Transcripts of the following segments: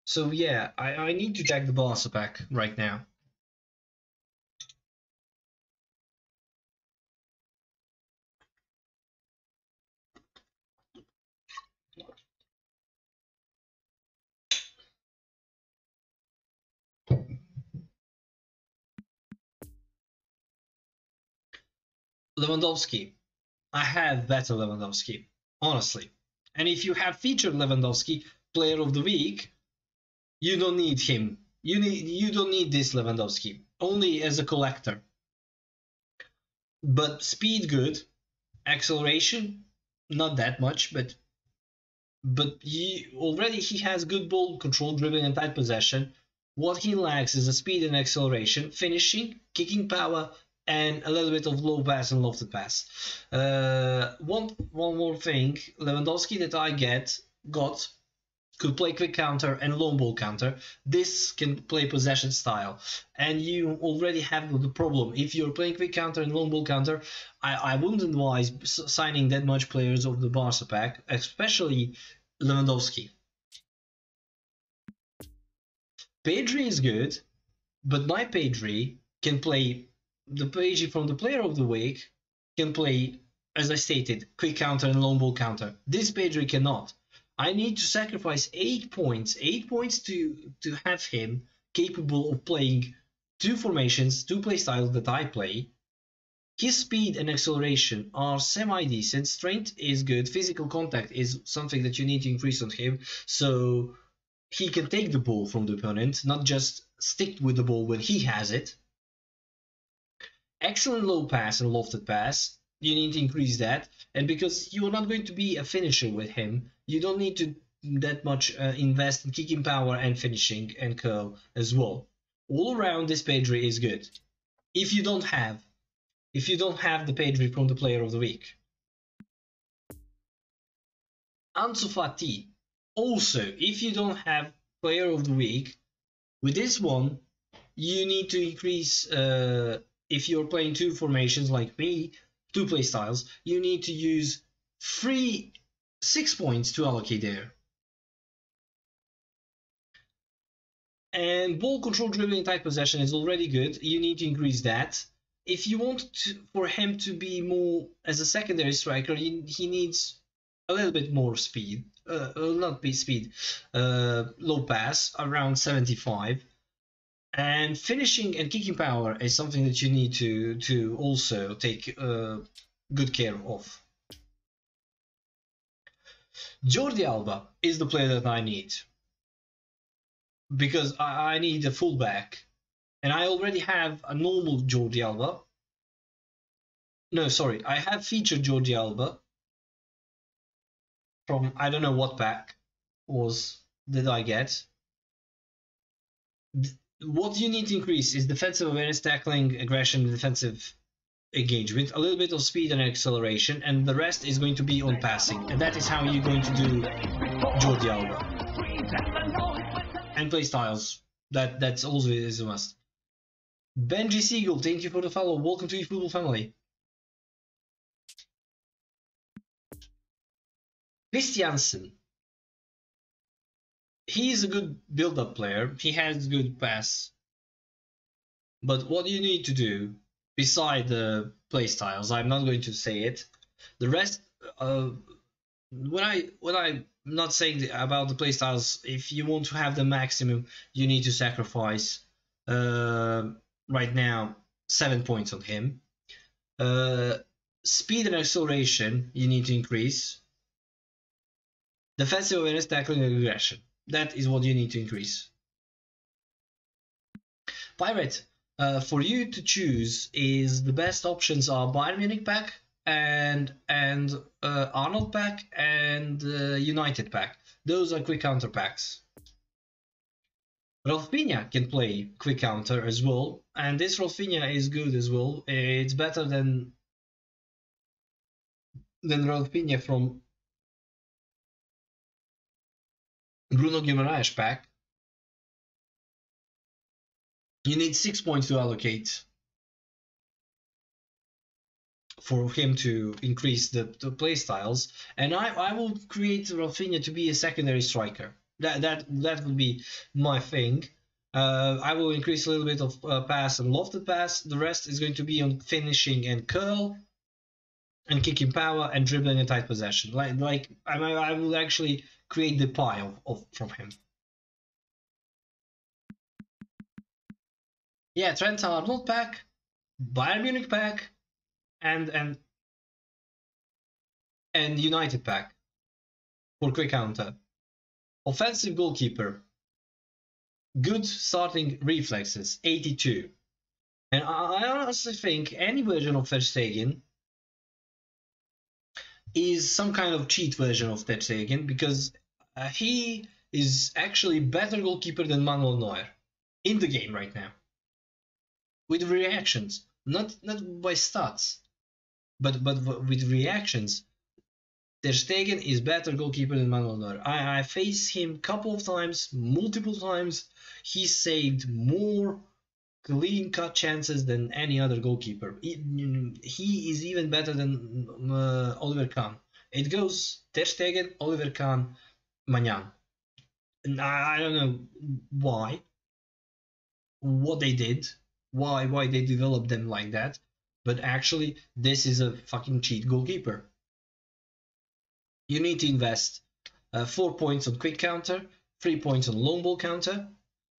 So yeah, I need to check the Barca pack right now. Lewandowski. I have better Lewandowski, honestly. And if you have featured Lewandowski, player of the week, you don't need him. You don't need this Lewandowski. Only as a collector. But speed good, acceleration not that much, but he has good ball control, dribbling, and tight possession. What he lacks is a speed and acceleration, finishing, kicking power, and a little bit of low pass and lofted pass. One more thing, Lewandowski that I got could play quick counter and long ball counter. This can play possession style, and you already have the problem. If you're playing quick counter and long ball counter, I wouldn't advise signing that much players of the Barca pack, especially Lewandowski. Pedri is good, but my Pedri can play the Pedri from the player of the week can play, as I stated, quick counter and long ball counter. This Pedri cannot. I need to sacrifice 8 points to have him capable of playing two formations, two play styles that I play. His speed and acceleration are semi-decent, strength is good, physical contact is something that you need to increase on him, so he can take the ball from the opponent, not just stick with the ball when he has it. Excellent low pass and lofted pass, you need to increase that, and because you're not going to be a finisher with him, you don't need to that much invest in kicking power and finishing and curl as well. All around, this Pedri is good. If you don't have the Pedri from the player of the week. Ansu Fati. Also, if you don't have player of the week, with this one, you need to increase, if you're playing two formations like me, two play styles, you need to use 6 points to allocate there. And ball control, dribbling, tight possession is already good. You need to increase that. If you want for him to be more as a secondary striker, he needs a little bit more speed. Not speed, low pass, around 75. And finishing and kicking power is something that you need to also take good care of. Jordi Alba is the player that I need, because I need a fullback, and I already have a normal Jordi Alba. No, sorry, I have featured Jordi Alba from I don't know what pack did I get. What you need to increase is defensive awareness, tackling, aggression, defensive engagement, a little bit of speed and acceleration, and the rest is going to be on passing, and that is how you're going to do Jordi Alba. And play styles, that's also is a must. Benji Siegel, thank you for the follow. Welcome to eFootball family. Christiansen. He's a good build-up player. He has good pass. But what you need to do, beside the playstyles, I'm not going to say it. The rest, when I'm not saying about the playstyles, if you want to have the maximum, you need to sacrifice right now 7 points on him. Speed and acceleration you need to increase. Defensive awareness, tackling, and aggression. That is what you need to increase. Pirate, for you to choose is the best options are Bayern Munich pack and Arnold pack and United pack. Those are quick counter packs. Rafinha can play quick counter as well, and this Rafinha is good as well. It's better than Rafinha from Bruno Guimaraes pack. You need 6 points to allocate for him to increase the play styles, and I will create Rafinha to be a secondary striker. That would be my thing. I will increase a little bit of pass and lofted pass. The rest is going to be on finishing and curl, and kicking power and dribbling and tight possession. I will actually create the pie from him. Yeah, Trent Arnold pack, Bayern Munich pack, and United pack for quick counter. Offensive goalkeeper, good starting reflexes, 82. And I honestly think any version of Ter Stegen is some kind of cheat version of Ter Stegen, because he is actually better goalkeeper than Manuel Neuer in the game right now. With reactions, not by stats, but with reactions. Ter Stegen is better goalkeeper than Manuel Neuer. I faced him a couple of times, multiple times. He saved more clean-cut chances than any other goalkeeper. He is even better than Oliver Kahn. It goes Ter Stegen, Oliver Kahn, Maignan. And I don't know why, what they did, why they developed them like that, but actually this is a fucking cheat goalkeeper. You need to invest 4 points on quick counter, 3 points on long ball counter.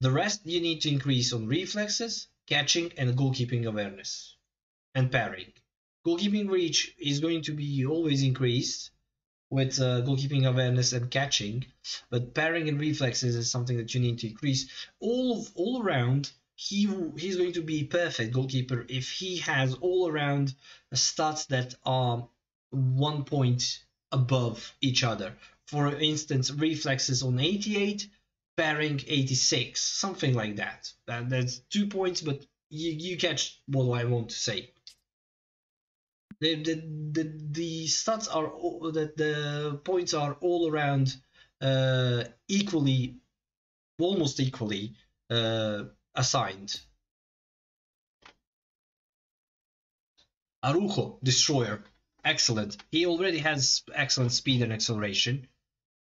The rest you need to increase on reflexes, catching, and goalkeeping awareness, and parrying. Goalkeeping reach is going to be always increased with goalkeeping awareness and catching, but parrying and reflexes is something that you need to increase. All around, he's going to be perfect goalkeeper if he has all around stats that are 1 point above each other. For instance, reflexes on 88, parrying 86, something like that. That's 2 points, but you catch what I want to say. The stats are that the points are all around equally, almost equally assigned. Araujo, destroyer, excellent. He already has excellent speed and acceleration.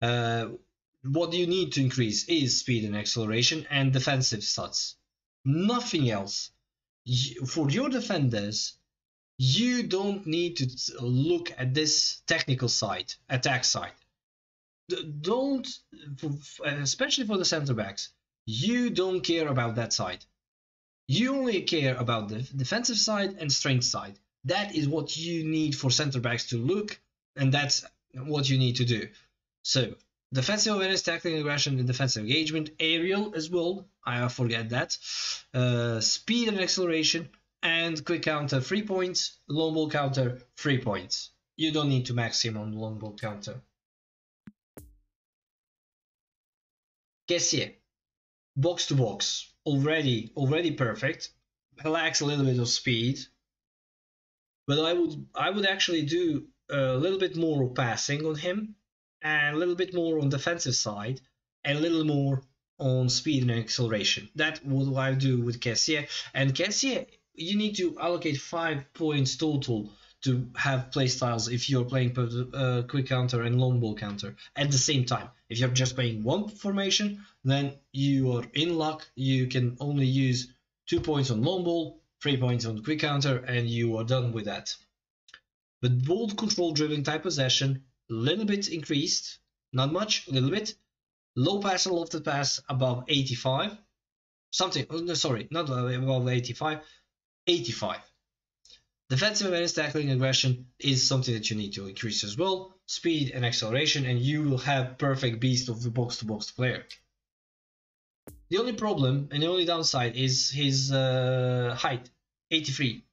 What you need to increase is speed and acceleration and defensive stats. Nothing else. For your defenders, you don't need to look at this technical side, attack side. Don't, especially for the center backs, you don't care about that side. You only care about the defensive side and strength side. That is what you need for center backs to look, and that's what you need to do. So, defensive awareness, tackling, aggression, and defensive engagement. Aerial as well, I forget that. Speed and acceleration, and quick counter 3 points, long ball counter 3 points. You don't need to max him on long ball counter. Kessié, box to box, already perfect. He lacks a little bit of speed, but I would actually do a little bit more passing on him, and a little bit more on defensive side, and a little more on speed and acceleration. That's what I do with Kessié. And Kessié, you need to allocate 5 points total to have playstyles if you're playing quick counter and long ball counter at the same time. If you're just playing one formation, then you are in luck. You can only use 2 points on long ball, 3 points on quick counter, and you are done with that. But bold control dribbling type possession, a little bit increased, not much, a little bit. Low pass and lofted pass above 85. Sorry, not above 85, 85. Defensive awareness, tackling, aggression is something that you need to increase as well. Speed and acceleration, and you will have perfect beast of the box-to-box player. The only problem and the only downside is his height, 83.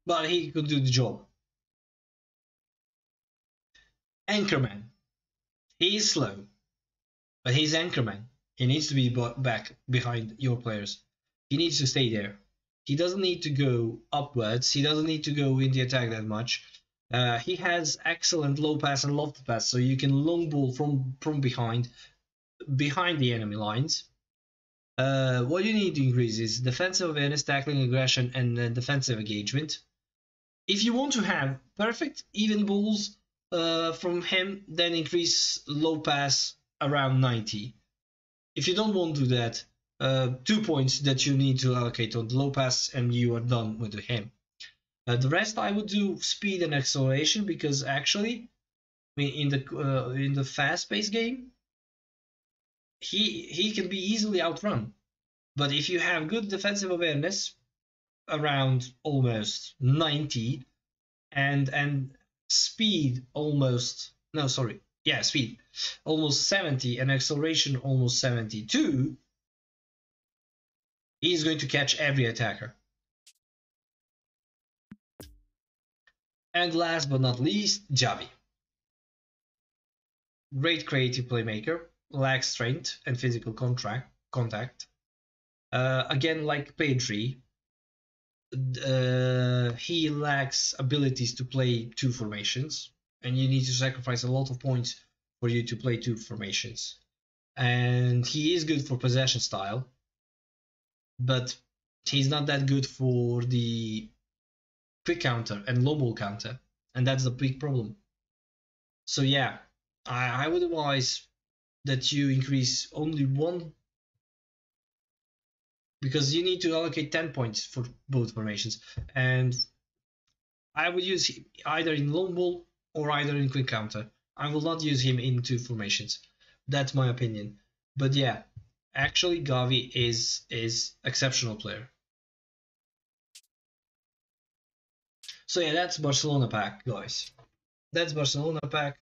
But he could do the job. Anchorman. He is slow, but he's Anchorman. He needs to be back behind your players. He needs to stay there. He doesn't need to go upwards. He doesn't need to go in the attack that much. He has excellent low pass and lofted pass, so you can long ball from behind the enemy lines. What you need to increase is defensive awareness, tackling, aggression, and defensive engagement. If you want to have perfect even balls, from him, then increase low pass around 90. If you don't want to do that, 2 points that you need to allocate on the low pass, and you are done with him. The rest I would do speed and acceleration, because actually, in the fast-paced game, he can be easily outrun. But if you have good defensive awareness around almost 90, and speed almost, no, sorry, yeah, speed almost 70 and acceleration almost 72, he's going to catch every attacker. And last but not least, Javi. Great creative playmaker, lacks strength and physical contact. Again, like Pedri, he lacks abilities to play two formations, and you need to sacrifice a lot of points for you to play two formations. And he is good for possession style, but he's not that good for the quick counter and low ball counter, and that's the big problem. So yeah, I would advise that you increase only one, because you need to allocate 10 points for both formations, and I would use him either in long ball or either in quick counter. I will not use him in two formations. That's my opinion. But yeah, actually Gavi is exceptional player. So yeah, that's Barcelona Pack, guys. That's Barcelona Pack.